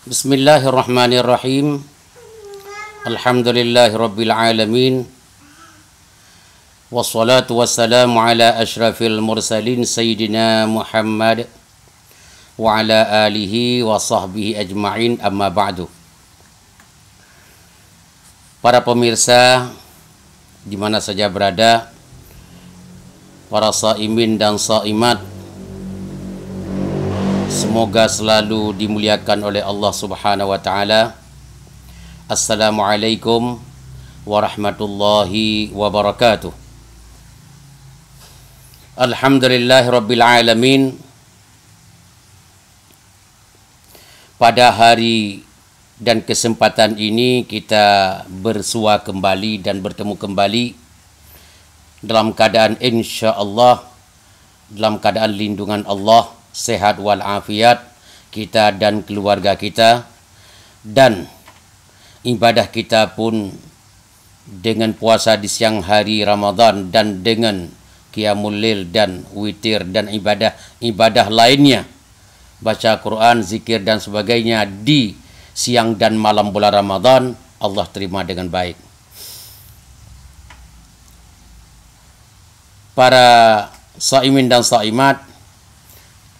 Bismillahirrahmanirrahim. Alhamdulillahirabbil alamin. Wassalatu wassalamu ala asyrafil mursalin sayyidina Muhammad wa ala alihi wa sahbihi ajma'in, amma ba'du. Para pemirsa di mana saja berada, para shaimin dan shaimat, semoga selalu dimuliakan oleh Allah Subhanahu wa taala. Assalamualaikum warahmatullahi wabarakatuh. Alhamdulillahirabbil alamin. Pada hari dan kesempatan ini kita bersua kembali dan bertemu kembali dalam keadaan insyaallah, dalam keadaan lindungan Allah, sehat walafiat kita dan keluarga kita, dan ibadah kita pun dengan puasa di siang hari Ramadan dan dengan qiyamul lail dan witir dan ibadah lainnya, baca Quran, zikir dan sebagainya di siang dan malam bulan Ramadan, Allah terima dengan baik. Para shaimin dan shaimat,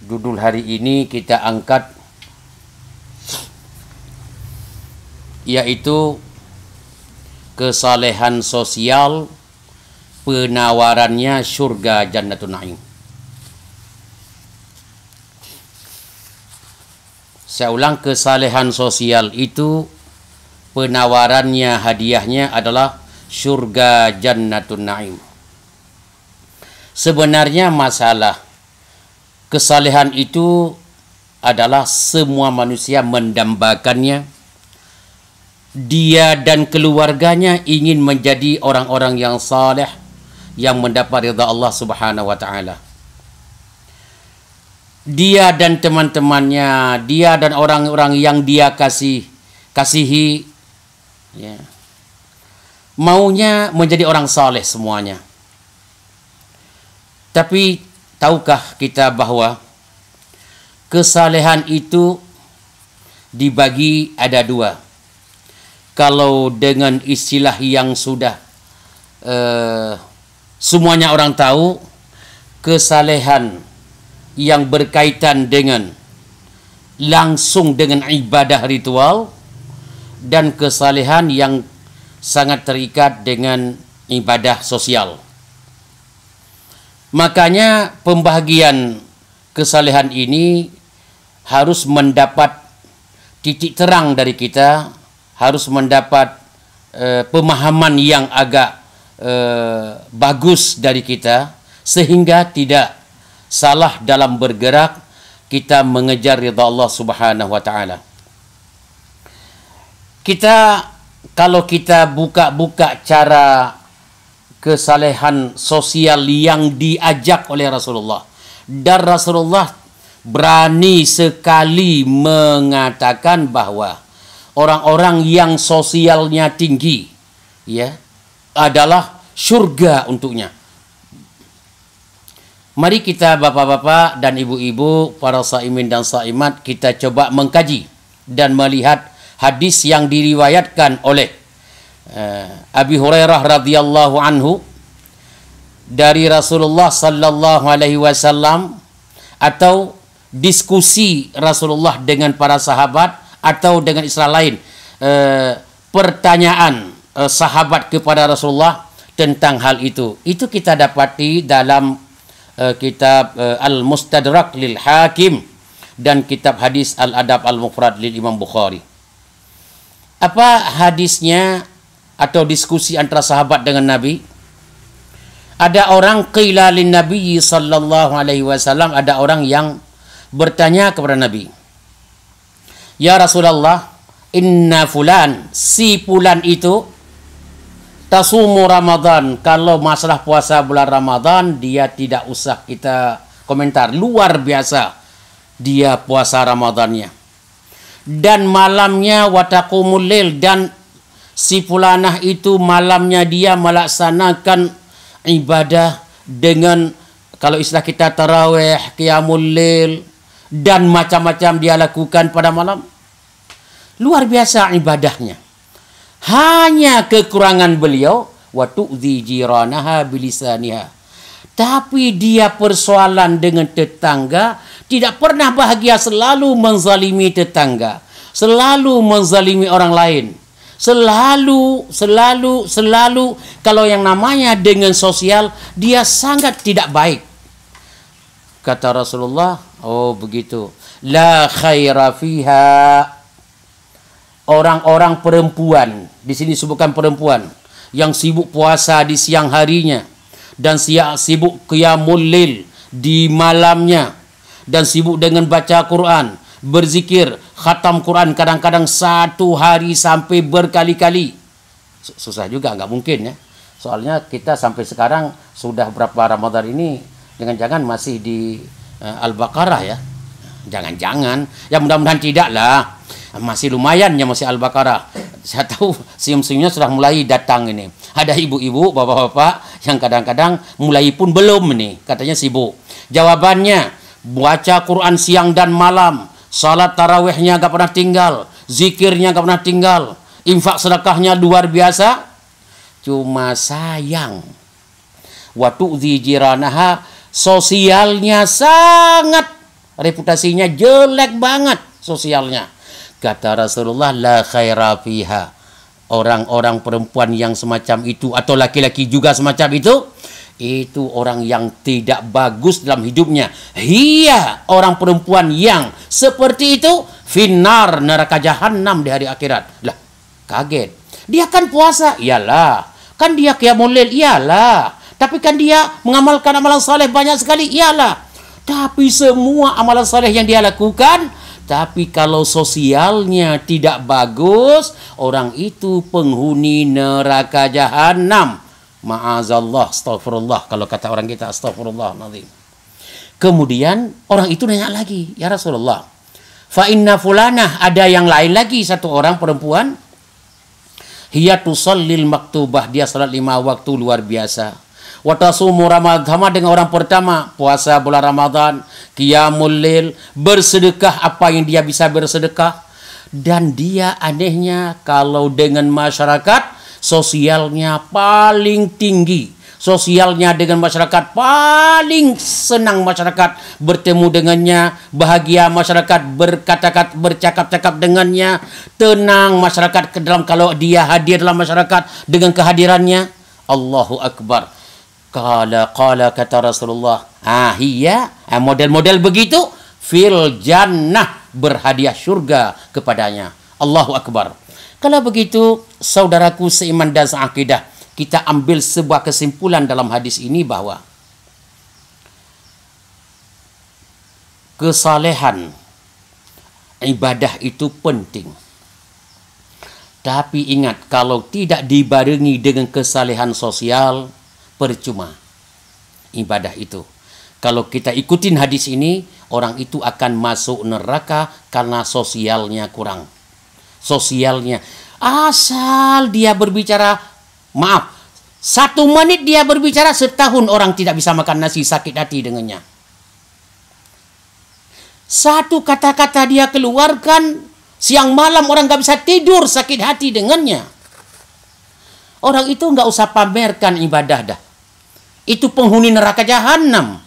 judul hari ini kita angkat yaitu kesalehan sosial, penawarannya surga Jannatun Na'im. Saya ulang, kesalehan sosial itu penawarannya, hadiahnya adalah surga Jannatun Na'im. Sebenarnya masalah kesalehan itu adalah semua manusia mendambakannya. Dia dan keluarganya ingin menjadi orang-orang yang saleh, yang mendapat ridha Allah Subhanahu wa taala. Dia dan teman-temannya, dia dan orang-orang yang dia kasihi, ya, maunya menjadi orang saleh semuanya. Tapi tahukah kita bahwa kesalehan itu dibagi ada dua. Kalau dengan istilah yang sudah semuanya orang tahu, kesalehan yang berkaitan dengan langsung dengan ibadah ritual, dan kesalehan yang sangat terikat dengan ibadah sosial. Makanya pembahagian kesalehan ini harus mendapat titik terang dari kita, harus mendapat pemahaman yang agak bagus dari kita, sehingga tidak salah dalam bergerak kita mengejar ridha Allah Subhanahu wa taala. Kalau kita buka-buka cara kesalehan sosial yang diajak oleh Rasulullah, dan Rasulullah berani sekali mengatakan bahwa orang-orang yang sosialnya tinggi, ya, adalah surga untuknya. Mari kita bapak-bapak dan ibu-ibu, para shaimin dan shaimat, kita coba mengkaji dan melihat hadis yang diriwayatkan oleh Abi Hurairah radhiyallahu anhu dari Rasulullah sallallahu alaihi wasallam, atau diskusi Rasulullah dengan para sahabat, atau dengan istilah lain pertanyaan sahabat kepada Rasulullah tentang hal itu. Itu kita dapati dalam kitab Al-Mustadrak lil Hakim dan kitab hadis Al-Adab Al-Mufrad lil Imam Bukhari. Apa hadisnya atau diskusi antara sahabat dengan Nabi? Ada orang qila lin Nabi sallallahu alaihi wasallam, ada orang yang bertanya kepada Nabi, "Ya Rasulullah, inna fulan, si fulan itu tasumu Ramadan, kalau masalah puasa bulan Ramadan dia tidak usah kita komentar, luar biasa dia puasa Ramadannya, dan malamnya wataqumul lail, dan si fulanah itu malamnya dia melaksanakan ibadah dengan, kalau istilah kita, tarawih, qiyamul lail, dan macam-macam dia lakukan pada malam. luar biasa ibadahnya. Hanya kekurangan beliau, wa tu'dhi jiranaha bilisaniha. Tapi dia persoalan dengan tetangga, tidak pernah bahagia, selalu menzalimi tetangga, selalu menzalimi orang lain. Selalu kalau yang namanya dengan sosial, dia sangat tidak baik. Kata Rasulullah, oh begitu. La khaira fiha. Orang-orang perempuan, di sini sebutkan perempuan yang sibuk puasa di siang harinya dan sibuk qiyamul lail di malamnya dan sibuk dengan baca Quran, berzikir, khatam Quran kadang-kadang satu hari sampai berkali-kali. Susah juga, nggak mungkin ya. Soalnya kita sampai sekarang sudah berapa Ramadan ini, jangan-jangan masih di Al-Baqarah ya. Jangan-jangan, ya mudah-mudahan tidak lah. Masih lumayan ya, masih Al-Baqarah. Saya tahu senyum-senyumnya sudah mulai datang ini. Ada ibu-ibu, bapak-bapak yang kadang-kadang mulai pun belum nih, katanya sibuk. Jawabannya, baca Quran siang dan malam, salat tarawihnya gak pernah tinggal, zikirnya gak pernah tinggal, infak sedekahnya luar biasa. Cuma sayang, wa tu'dhi jiranaha, sosialnya sangat, reputasinya jelek banget sosialnya. Kata Rasulullah, la khaira fiha. Orang-orang perempuan yang semacam itu, atau laki-laki juga semacam itu orang yang tidak bagus dalam hidupnya. Hiya, orang perempuan yang seperti itu, finnar, neraka jahanam di hari akhirat. Lah, kaget. Dia kan puasa, iyalah. Kan dia qiyamul lail, iyalah. Tapi kan dia mengamalkan amalan saleh banyak sekali, iyalah. Tapi semua amalan saleh yang dia lakukan, tapi kalau sosialnya tidak bagus, orang itu penghuni neraka jahanam. Ma'azallah, astagfirullah. Kalau kata orang kita, astagfirullah. Kemudian orang itu nanya lagi, ya Rasulullah, fa inna fulanah, ada yang lain lagi, satu orang perempuan, hiya tusallil maktubah, dia salat 5 waktu luar biasa. Wa tasumu Ramadan, sama dengan orang pertama, puasa bulan Ramadan, qiyamul lail, bersedekah apa yang dia bisa bersedekah. Dan dia anehnya kalau dengan masyarakat, sosialnya paling tinggi. Sosialnya dengan masyarakat paling senang masyarakat bertemu dengannya, bahagia masyarakat bercakap-cakap dengannya, tenang masyarakat ke dalam kalau dia hadir dalam masyarakat dengan kehadirannya. Allahu Akbar. Qala kata Rasulullah, hiya, model-model begitu fil jannah, berhadiah surga kepadanya. Allahu Akbar. Kalau begitu, saudaraku seiman dan seakidah, kita ambil sebuah kesimpulan dalam hadis ini bahwa kesalehan ibadah itu penting. Tapi ingat, kalau tidak dibarengi dengan kesalehan sosial, percuma ibadah itu. Kalau kita ikutin hadis ini, orang itu akan masuk neraka karena sosialnya kurang. Sosialnya, asal dia berbicara, maaf, 1 menit dia berbicara, setahun orang tidak bisa makan nasi, sakit hati dengannya. 1 kata-kata dia keluarkan, siang malam orang gak bisa tidur, sakit hati dengannya. Orang itu gak usah pamerkan ibadah dah. Itu penghuni neraka jahanam.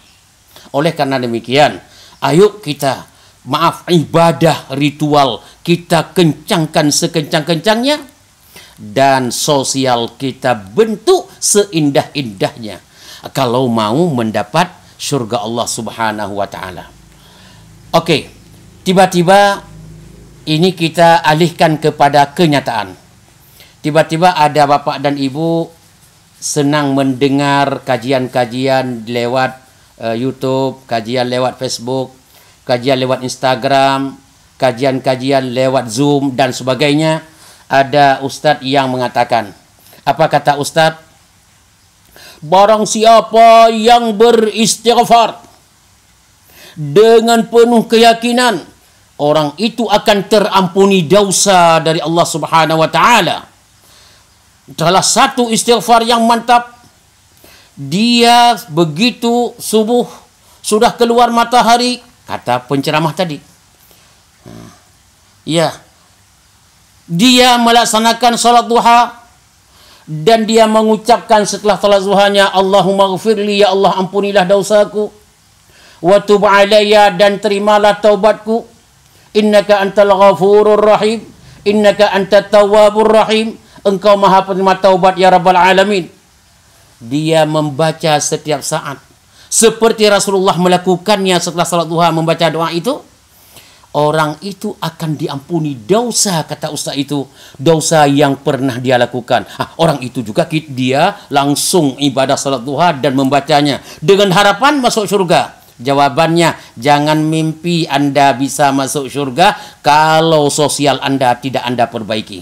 Oleh karena demikian, ayo kita, ibadah ritual kita kencangkan sekencang-kencangnya, dan sosial kita bentuk seindah-indahnya kalau mau mendapat surga Allah Subhanahu wa taala. Oke, tiba-tiba ini kita alihkan kepada kenyataan. Tiba-tiba ada bapak dan ibu senang mendengar kajian-kajian lewat YouTube, kajian lewat Facebook, kajian lewat Instagram, kajian-kajian lewat Zoom dan sebagainya. Ada ustadz yang mengatakan, apa kata ustadz? Barang siapa yang beristighfar dengan penuh keyakinan, orang itu akan terampuni dosa dari Allah Subhanahu wa taala. Salah satu istighfar yang mantap, dia begitu subuh sudah keluar matahari, kata penceramah tadi. Ya, dia melaksanakan salat duha dan dia mengucapkan setelah salat duhanya, Allahumma ghfirli, ya Allah ampunilah dosaku, wa tub alayya, dan terimalah taubatku, innaka antal ghafurur rahim, innaka antat tawwabur rahim, engkau maha penerima taubat ya rabbal alamin. Dia membaca setiap saat seperti Rasulullah melakukannya setelah salat duha, membaca doa itu, orang itu akan diampuni dosa, kata ustaz itu, dosa yang pernah dia lakukan. Orang itu juga dia langsung ibadah salat duha dan membacanya dengan harapan masuk surga. Jawabannya, jangan mimpi Anda bisa masuk surga kalau sosial Anda tidak Anda perbaiki.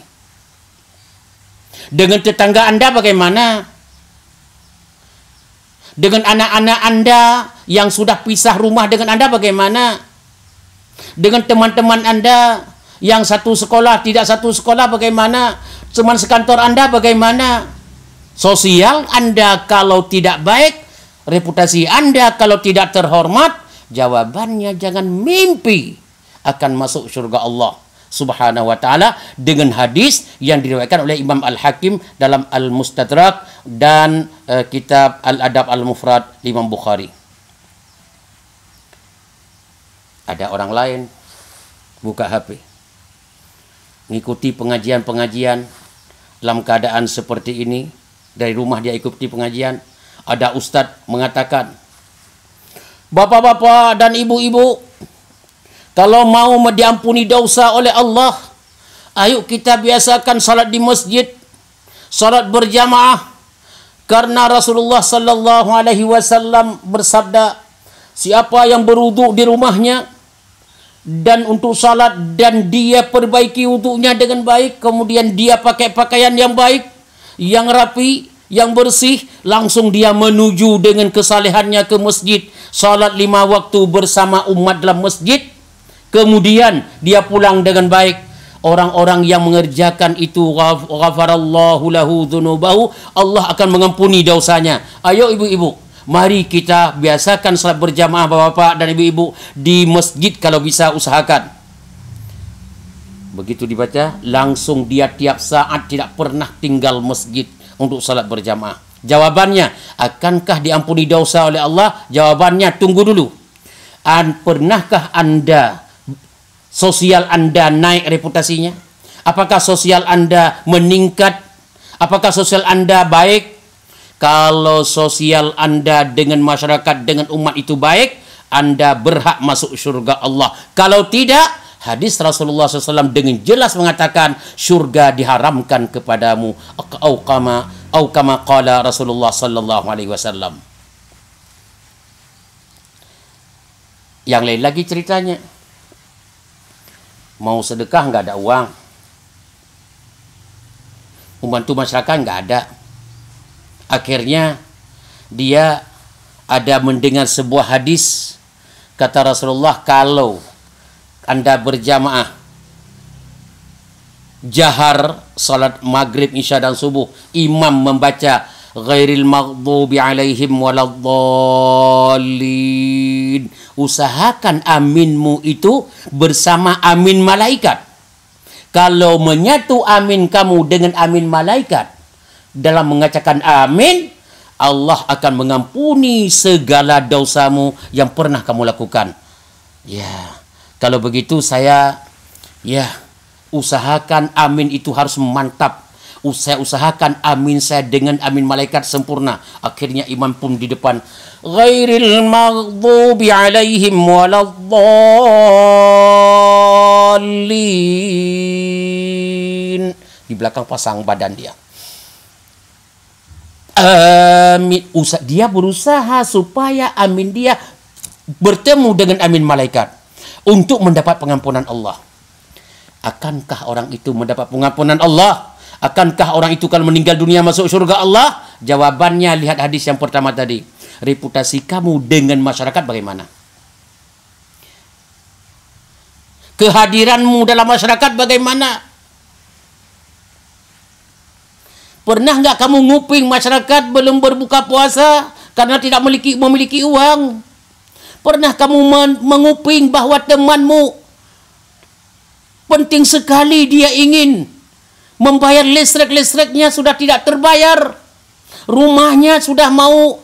Dengan tetangga Anda bagaimana? Dengan anak-anak Anda yang sudah pisah rumah dengan Anda bagaimana? Dengan teman-teman Anda yang satu sekolah, tidak satu sekolah bagaimana? Teman sekantor Anda bagaimana? Sosial Anda kalau tidak baik, reputasi Anda kalau tidak terhormat, jawabannya jangan mimpi akan masuk surga Allah Subhanahu wa ta'ala, dengan hadis yang diriwayatkan oleh Imam Al-Hakim dalam Al-Mustadrak dan kitab Al-Adab Al-Mufrad Imam Bukhari. Ada orang lain buka HP, mengikuti pengajian-pengajian dalam keadaan seperti ini. Dari rumah dia ikuti pengajian, ada ustadz mengatakan, bapak-bapak dan ibu-ibu, kalau mau diampuni dosa oleh Allah, ayo kita biasakan salat di masjid, salat berjamaah. Karena Rasulullah sallallahu alaihi wasallam bersabda, siapa yang berwudu di rumahnya dan untuk salat dan dia perbaiki wudunya dengan baik, kemudian dia pakai pakaian yang baik, yang rapi, yang bersih, langsung dia menuju dengan kesalehannya ke masjid, salat 5 waktu bersama umat dalam masjid, kemudian dia pulang dengan baik. Orang-orang yang mengerjakan itu, ghafarallahu lahu dzunubahu, Allah akan mengampuni dosanya. Ayo ibu-ibu, mari kita biasakan salat berjamaah, bapak-bapak dan ibu-ibu, di masjid kalau bisa usahakan. Begitu dibaca, langsung dia tiap saat tidak pernah tinggal masjid untuk salat berjamaah. Jawabannya, akankah diampuni dosa oleh Allah? Jawabannya, tunggu dulu. Pernahkah Anda, sosial Anda naik reputasinya? Apakah sosial Anda meningkat? Apakah sosial Anda baik? Kalau sosial Anda dengan masyarakat, dengan umat itu baik, Anda berhak masuk surga Allah. Kalau tidak, hadis Rasulullah SAW dengan jelas mengatakan, surga diharamkan kepadamu. Au kama qala Rasulullah sallallahu alaihi wasallam. Yang lain lagi ceritanya, mau sedekah nggak ada uang, membantu masyarakat nggak ada. Akhirnya dia ada mendengar sebuah hadis, kata Rasulullah, kalau Anda berjamaah jahar salat maghrib, isya dan subuh, imam membaca ghairil maghdubi alaihim waladdallin, usahakan aminmu itu bersama amin malaikat. Kalau menyatu amin kamu dengan amin malaikat dalam mengacakan amin, Allah akan mengampuni segala dosamu yang pernah kamu lakukan. Ya, kalau begitu saya usahakan amin itu harus mantap. Saya usahakan amin saya dengan amin malaikat sempurna. Akhirnya imam pun di depan, ghairil maghdubi alaihim waladdallin. Di belakang pasang badan dia. Amin. Dia berusaha supaya amin dia bertemu dengan amin malaikat untuk mendapat pengampunan Allah. Akankah orang itu mendapat pengampunan Allah? Akankah orang itu kalau meninggal dunia masuk surga Allah? Jawabannya, lihat hadis yang pertama tadi. Reputasi kamu dengan masyarakat bagaimana? Kehadiranmu dalam masyarakat bagaimana? Pernah nggak kamu nguping masyarakat belum berbuka puasa karena tidak memiliki uang? Pernah kamu menguping bahwa temanmu Penting sekali dia ingin membayar listrik-listriknya sudah tidak terbayar. Rumahnya sudah mau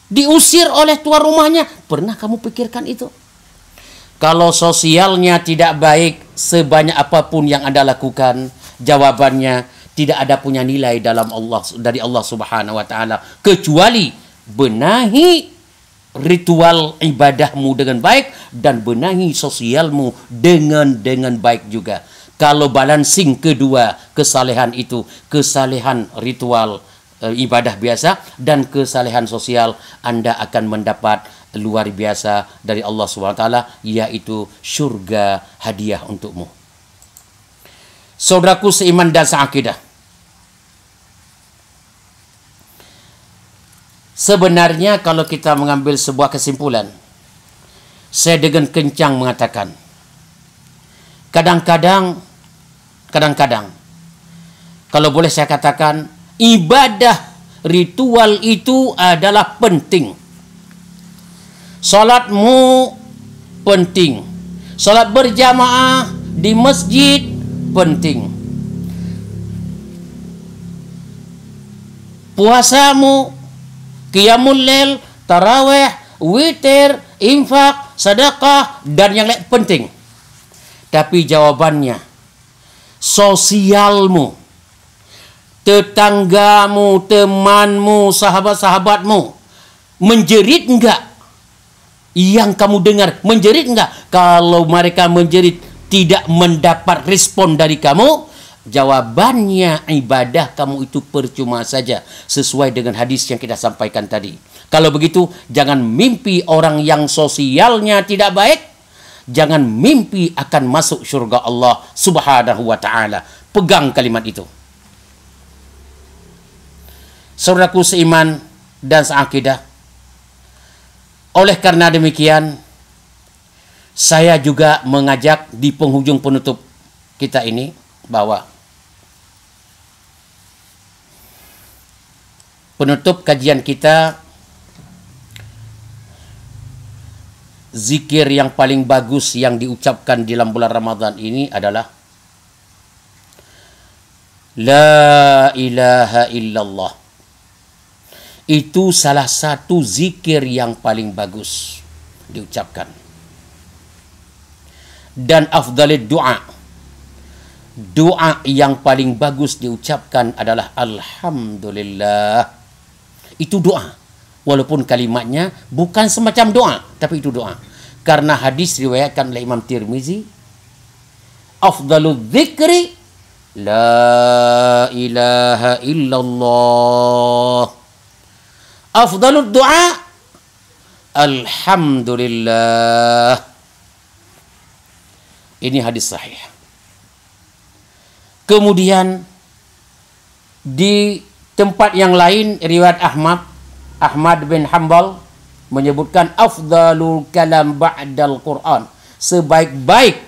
diusir oleh tuan rumahnya. Pernah kamu pikirkan itu? Kalau sosialnya tidak baik, sebanyak apapun yang Anda lakukan, jawabannya tidak ada punya nilai dari Allah Subhanahu wa taala, kecuali benahi ritual ibadahmu dengan baik dan benahi sosialmu dengan baik juga. Kalau balancing kedua kesalehan itu, kesalehan ritual ibadah biasa dan kesalehan sosial, Anda akan mendapat luar biasa dari Allah Subhanahu wa taala, yaitu syurga hadiah untukmu. Saudaraku seiman dan seakidah, sebenarnya kalau kita mengambil sebuah kesimpulan, saya dengan kencang mengatakan, kadang-kadang, kalau boleh saya katakan, ibadah ritual itu adalah penting. Salatmu penting. Salat berjamaah di masjid penting. Puasamu, qiyamul lail, tarawih, witir, infak, sedekah, dan yang lain penting. Tapi jawabannya, sosialmu, tetanggamu, temanmu, sahabat-sahabatmu, menjerit enggak? Yang kamu dengar menjerit enggak? Kalau mereka menjerit tidak mendapat respon dari kamu, jawabannya ibadah kamu itu percuma saja, sesuai dengan hadis yang kita sampaikan tadi. Kalau begitu, jangan mimpi orang yang sosialnya tidak baik, jangan mimpi akan masuk surga Allah Subhanahu wa taala. Pegang kalimat itu. Saudaraku seiman dan seakidah, oleh karena demikian, saya juga mengajak di penghujung penutup kita ini bahwa penutup kajian kita, zikir yang paling bagus yang diucapkan di dalam bulan Ramadan ini adalah La ilaha illallah. Itu salah satu zikir yang paling bagus diucapkan. Dan afdalid doa, doa yang paling bagus diucapkan adalah Alhamdulillah. Itu doa. Walaupun kalimatnya bukan semacam doa, tapi itu doa. Karena hadis riwayatkan oleh Imam Tirmizi, afdalul dzikri la ilaha illallah. Afdalud doa Alhamdulillah. Ini hadis sahih. Kemudian di tempat yang lain riwayat Ahmad bin Hanbal menyebutkan afdalul kalam ba'dal Quran. Sebaik-baik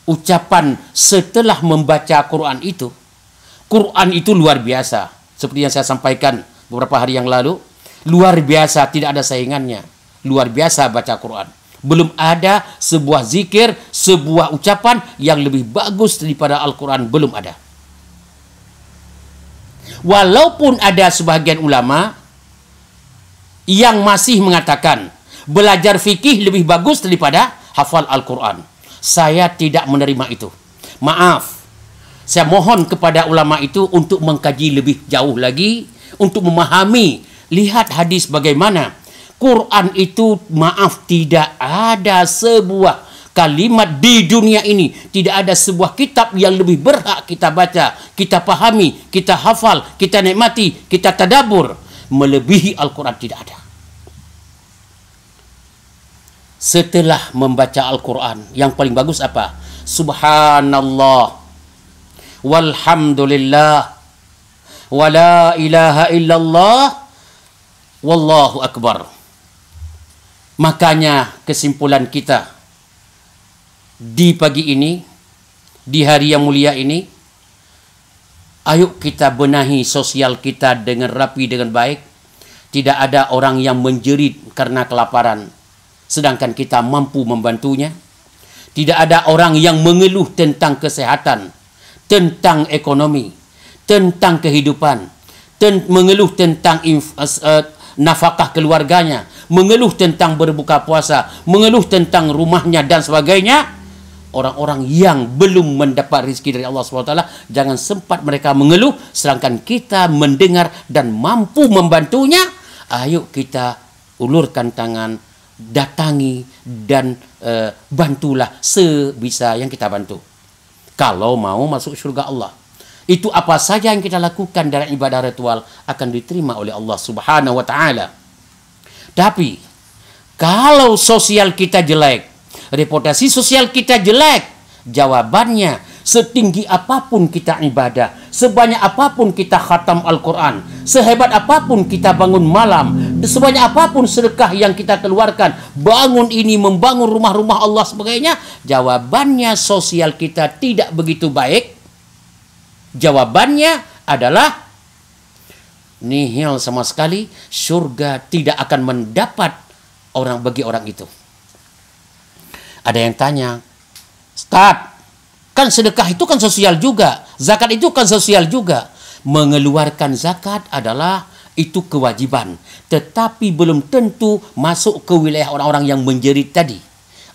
ucapan setelah membaca Quran itu. Quran itu luar biasa. Seperti yang saya sampaikan beberapa hari yang lalu, luar biasa, tidak ada saingannya. Luar biasa baca Quran. Belum ada sebuah zikir, sebuah ucapan yang lebih bagus daripada Al-Quran. Belum ada. Walaupun ada sebahagian ulama yang masih mengatakan belajar fikih lebih bagus daripada hafal Al-Quran. Saya tidak menerima itu. Maaf. Saya mohon kepada ulama itu untuk mengkaji lebih jauh lagi, untuk memahami, lihat hadis bagaimana. Quran itu, maaf, tidak ada sebuah kalimat di dunia ini, tidak ada sebuah kitab yang lebih berhak kita baca, kita pahami, kita hafal, kita nikmati, kita tadabbur melebihi Al-Quran. Tidak ada. Setelah membaca Al-Quran, yang paling bagus apa? Subhanallah, walhamdulillah, wa la ilaha illallah, wallahu akbar. Makanya kesimpulan kita di pagi ini, di hari yang mulia ini, ayo kita benahi sosial kita dengan rapi, dengan baik. Tidak ada orang yang menjerit karena kelaparan, sedangkan kita mampu membantunya. Tidak ada orang yang mengeluh tentang kesehatan, tentang ekonomi, tentang kehidupan, mengeluh tentang nafkah keluarganya, mengeluh tentang berbuka puasa, mengeluh tentang rumahnya dan sebagainya. Orang-orang yang belum mendapat rezeki dari Allah SWT, jangan sempat mereka mengeluh, sedangkan kita mendengar dan mampu membantunya. Ayo kita ulurkan tangan, datangi dan bantulah sebisa yang kita bantu. Kalau mau masuk surga Allah, itu apa saja yang kita lakukan dalam ibadah ritual akan diterima oleh Allah Subhanahu wa taala. Tapi kalau sosial kita jelek, reputasi sosial kita jelek, jawabannya setinggi apapun kita ibadah, sebanyak apapun kita khatam Al-Quran, sehebat apapun kita bangun malam, sebanyak apapun sedekah yang kita keluarkan, bangun ini, membangun rumah-rumah Allah sebagainya, jawabannya sosial kita tidak begitu baik. Jawabannya adalah nihil sama sekali, surga tidak akan mendapat bagi orang itu. Ada yang tanya, Ustaz, kan sedekah itu kan sosial juga, zakat itu kan sosial juga. Mengeluarkan zakat adalah itu kewajiban, tetapi belum tentu masuk ke wilayah orang-orang yang menjerit tadi.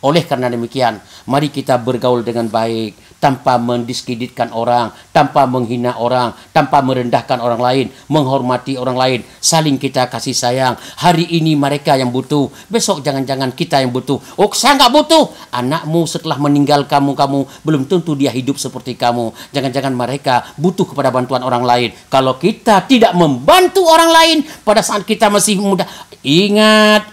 Oleh karena demikian, mari kita bergaul dengan baik, tanpa mendiskreditkan orang, tanpa menghina orang, tanpa merendahkan orang lain, menghormati orang lain, saling kita kasih sayang. Hari ini mereka yang butuh, besok jangan-jangan kita yang butuh. Oh, saya nggak butuh. Anakmu setelah meninggal kamu belum tentu dia hidup seperti kamu. Jangan-jangan mereka butuh kepada bantuan orang lain. Kalau kita tidak membantu orang lain pada saat kita masih muda, ingat,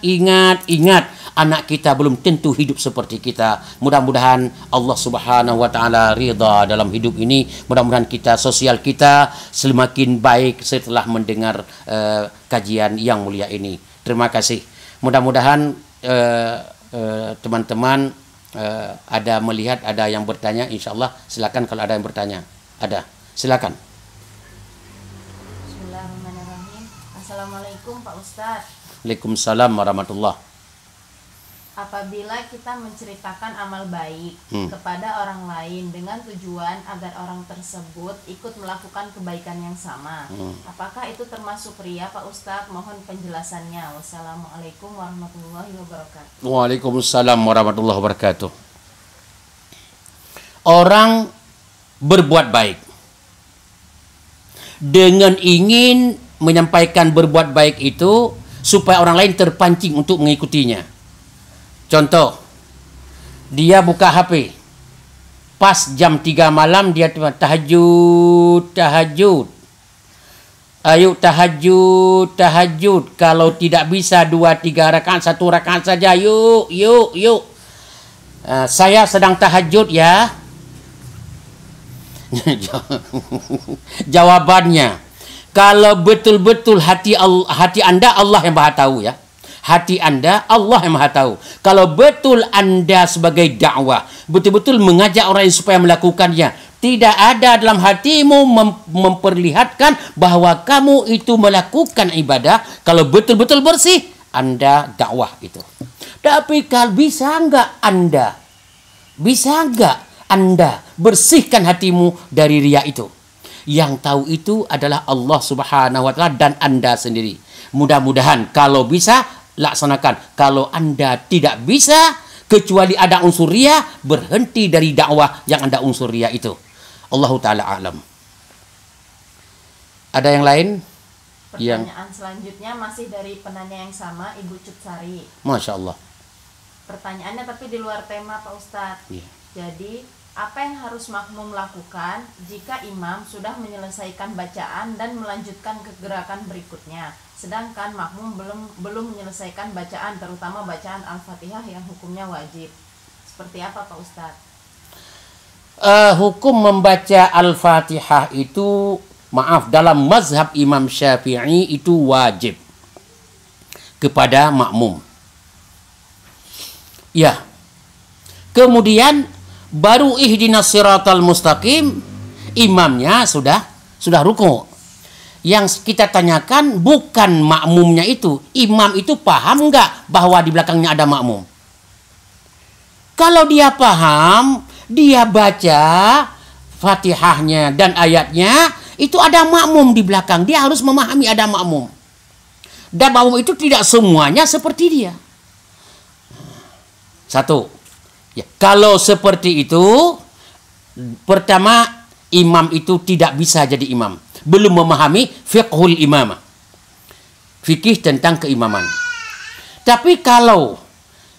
anak kita belum tentu hidup seperti kita. Mudah-mudahan Allah Subhanahu wa taala ridha dalam hidup ini. Mudah-mudahan kita, sosial kita semakin baik setelah mendengar kajian yang mulia ini. Terima kasih. Mudah-mudahan teman-teman ada melihat, ada yang bertanya, insyaallah silakan kalau ada yang bertanya. Ada. Silakan. Bismillahirrahmanirrahim. Assalamualaikum Pak Ustadz. Waalaikumsalam warahmatullahi. Apabila kita menceritakan amal baik kepada orang lain dengan tujuan agar orang tersebut ikut melakukan kebaikan yang sama, apakah itu termasuk riya Pak Ustadz? Mohon penjelasannya. Wassalamualaikum warahmatullahi wabarakatuh. Waalaikumsalam warahmatullahi wabarakatuh. Orang berbuat baik dengan ingin menyampaikan berbuat baik itu supaya orang lain terpancing untuk mengikutinya. Contoh, dia buka HP, pas jam 3 malam dia tahajud. Ayo tahajud. Kalau tidak bisa 2-3 rakaat, 1 rakaat saja. Yuk. Saya sedang tahajud ya. Jawabannya, kalau betul-betul hati Anda Allah yang Maha tahu ya. Hati Anda Allah yang Maha tahu. Kalau betul Anda sebagai dakwah betul-betul mengajak orang lain supaya melakukannya, tidak ada dalam hatimu memperlihatkan bahwa kamu itu melakukan ibadah, kalau betul-betul bersih, Anda dakwah itu. Tapi kalau bisa enggak Anda bersihkan hatimu dari riya itu? Yang tahu itu adalah Allah Subhanahu wa taala dan Anda sendiri. Mudah-mudahan kalau bisa laksanakan. Kalau Anda tidak bisa, kecuali ada unsur riya, berhenti dari dakwah yang Anda unsur riya itu. Allahu ta'ala alam. Ada yang lain? Pertanyaan selanjutnya masih dari penanya yang sama, Ibu Cutsari. Masya Allah. Pertanyaannya tapi di luar tema Pak Ustadz. Yeah. Jadi, apa yang harus makmum lakukan jika imam sudah menyelesaikan bacaan dan melanjutkan ke gerakan berikutnya, sedangkan makmum belum menyelesaikan bacaan, terutama bacaan Al-Fatihah yang hukumnya wajib? Seperti apa Pak Ustadz? Hukum membaca Al-Fatihah itu, maaf, dalam mazhab Imam Syafi'i itu wajib kepada makmum. Ya. Kemudian baru ihdinas siratal mustaqim, imamnya sudah ruku. Yang kita tanyakan bukan makmumnya itu. Imam itu paham enggak bahwa di belakangnya ada makmum? Kalau dia paham, dia baca Fatihahnya dan ayatnya, itu ada makmum di belakang. Dia harus memahami ada makmum. Dan makmum itu tidak semuanya seperti dia. Satu. Ya, kalau seperti itu, pertama, imam itu tidak bisa jadi imam. Belum memahami fiqhul imamah. Fikih tentang keimaman. Tapi kalau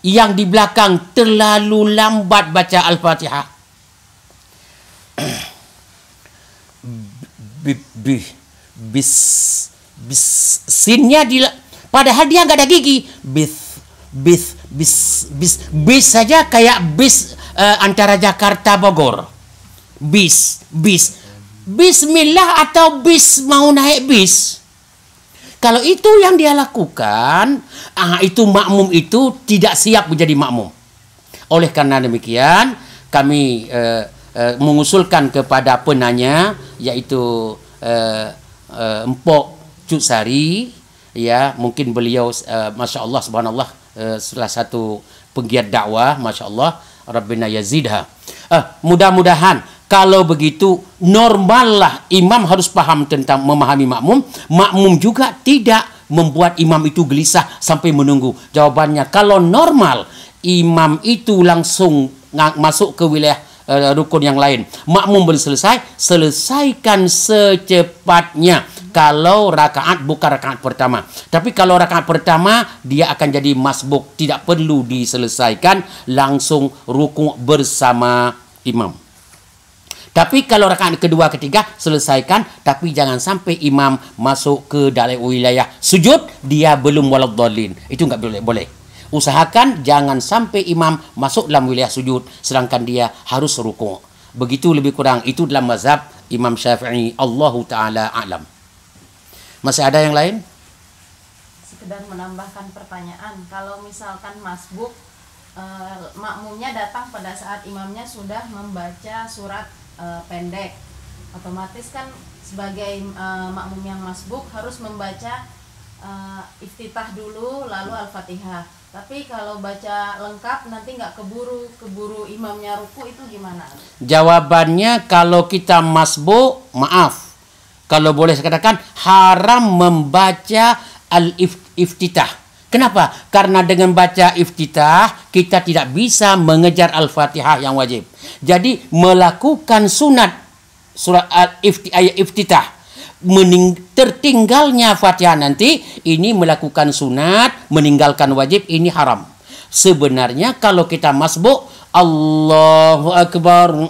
yang di belakang terlalu lambat baca Al-Fatihah, sinnya padahal dia nggak ada gigi, bis saja kayak bis antara Jakarta Bogor, Bismillah atau bis mau naik bis. Kalau itu yang dia lakukan, itu makmum itu tidak siap menjadi makmum. Oleh karena demikian, kami mengusulkan kepada penanya, yaitu Empok Cut Sari, ya, mungkin beliau masya Allah subhanallah salah satu penggiat dakwah, masya Allah, Rabbina yazidha. Mudah-mudahan kalau begitu normallah imam harus paham tentang memahami makmum. Makmum juga tidak membuat imam itu gelisah sampai menunggu. Jawabannya, kalau normal imam itu langsung masuk ke wilayah rukun yang lain, makmum belum selesai, selesaikan secepatnya. Kalau rakaat bukan rakaat pertama. Tapi kalau rakaat pertama, dia akan jadi masbuk, tidak perlu diselesaikan, langsung rukuk bersama imam. Tapi kalau rakaat kedua, ketiga, selesaikan, tapi jangan sampai imam masuk ke dalam wilayah sujud, dia belum waladhdallin. Itu nggak boleh. Usahakan jangan sampai imam masuk dalam wilayah sujud, sedangkan dia harus rukuk. Begitu lebih kurang. Itu dalam mazhab Imam Syafi'i. Allahu Ta'ala a'lam. Masih ada yang lain? Sekedar menambahkan pertanyaan. Kalau misalkan masbuk, makmumnya datang pada saat imamnya sudah membaca surat pendek, otomatis kan sebagai makmum yang masbuk harus membaca iftitah dulu lalu Al-Fatihah. Tapi kalau baca lengkap nanti nggak keburu imamnya ruku, itu gimana? Jawabannya, kalau kita masbuk, maaf, kalau boleh saya katakan, haram membaca al-iftitah. Kenapa? Karena dengan baca iftitah, kita tidak bisa mengejar Al-Fatihah yang wajib. Jadi, melakukan sunat surat ayat iftitah, tertinggalnya Fatihah nanti, ini melakukan sunat, meninggalkan wajib, ini haram. Sebenarnya kalau kita masbuk, Allahu Akbar,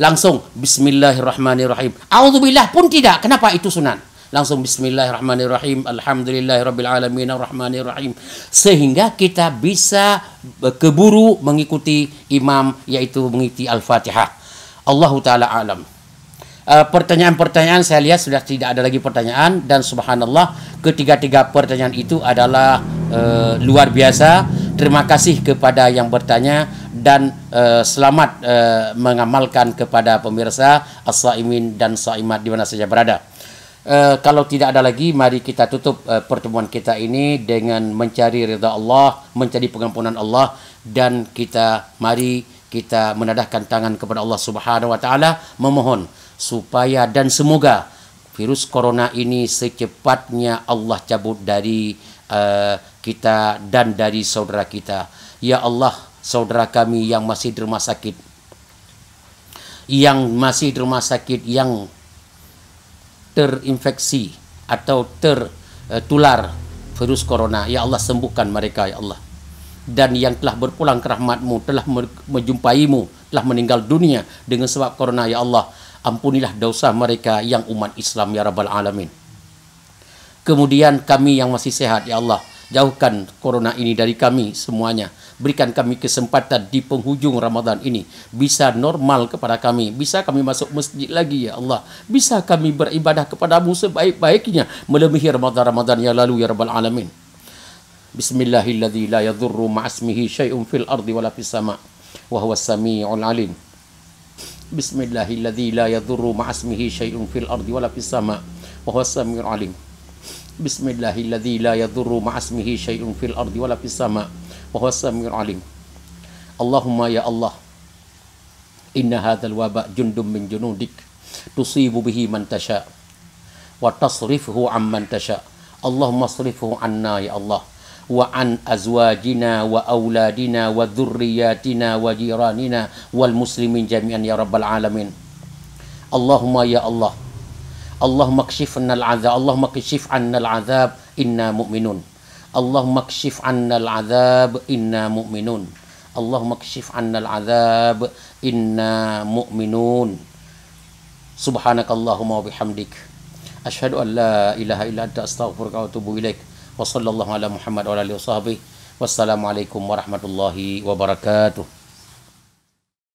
langsung Bismillahirrahmanirrahim. A'udzubillah pun tidak. Kenapa? Itu sunat. Langsung Bismillahirrahmanirrahim, Alhamdulillahirrabbilalamin, Ar-Rahmanirrahim. Sehingga kita bisa keburu mengikuti imam, yaitu mengikuti Al-Fatihah. Allahu Ta'ala alam. Pertanyaan-pertanyaan saya lihat sudah tidak ada lagi pertanyaan. Dan subhanallah, ketiga-tiga pertanyaan itu adalah luar biasa. Terima kasih kepada yang bertanya. Dan selamat mengamalkan kepada pemirsa as-saimin dan saimat di mana saja berada. Kalau tidak ada lagi, mari kita tutup pertemuan kita ini dengan mencari ridha Allah, mencari pengampunan Allah, dan mari kita menadahkan tangan kepada Allah Subhanahu wa taala, memohon supaya dan semoga virus corona ini secepatnya Allah cabut dari kita dan dari saudara kita. Ya Allah, saudara kami yang masih di rumah sakit, yang terinfeksi atau tertular virus corona, ya Allah, sembuhkan mereka, ya Allah. Dan yang telah berpulang ke rahmat-Mu, telah menjumpai-Mu, telah meninggal dunia dengan sebab corona, ya Allah, ampunilah dosa mereka yang umat Islam, ya Rabbal Alamin. Kemudian kami yang masih sehat, ya Allah, jauhkan corona ini dari kami semuanya. Berikan kami kesempatan di penghujung Ramadan ini bisa normal kepada kami, bisa kami masuk masjid lagi, ya Allah, bisa kami beribadah kepada-Mu sebaik-baiknya melebihi Ramadan yang lalu, ya Rabbal Alamin. Bismillahilladzi la yadhurru ma'asmihi syai'un fil ardi wala fis sama' wa huwas sami'ul alim. Bismillahilladzi la yadhurru ma'asmihi syai'un fil ardi wala fis sama' wa huwas sami'ul alim. Bismillahilladzi la yadhurru ma'asmihi syai'un fil ardi wala fis sama' wa huwas sami'ul alim. Allahumma ya Allah, inna hadzal waba jundum min junudik tusibu bihi man tasha wa tasrifuhu amman tasha. Allahumma asrifhu anna ya Allah wa an azwajina wa auladina wa dhurriyyatina wa jiranina wal muslimin jami'an ya rabbal alamin. Allahumma ya Allah, Allahumma kshif 'anna al-'adzab, Allahumma kshif 'anna al-'adzab inna mu'minun. Allahumma kshif 'anna al-'adzab inna mu'minun. Allahumma kshif 'anna al-'adzab inna mu'minun. Subhanakallahumma wa bihamdik asyhadu an la ilaha illa anta astaghfiruka wa atubu ilaik. Wa sallallahu ala Muhammad wa alihi washabbihi. Wassalamualaikum warahmatullahi wabarakatuh.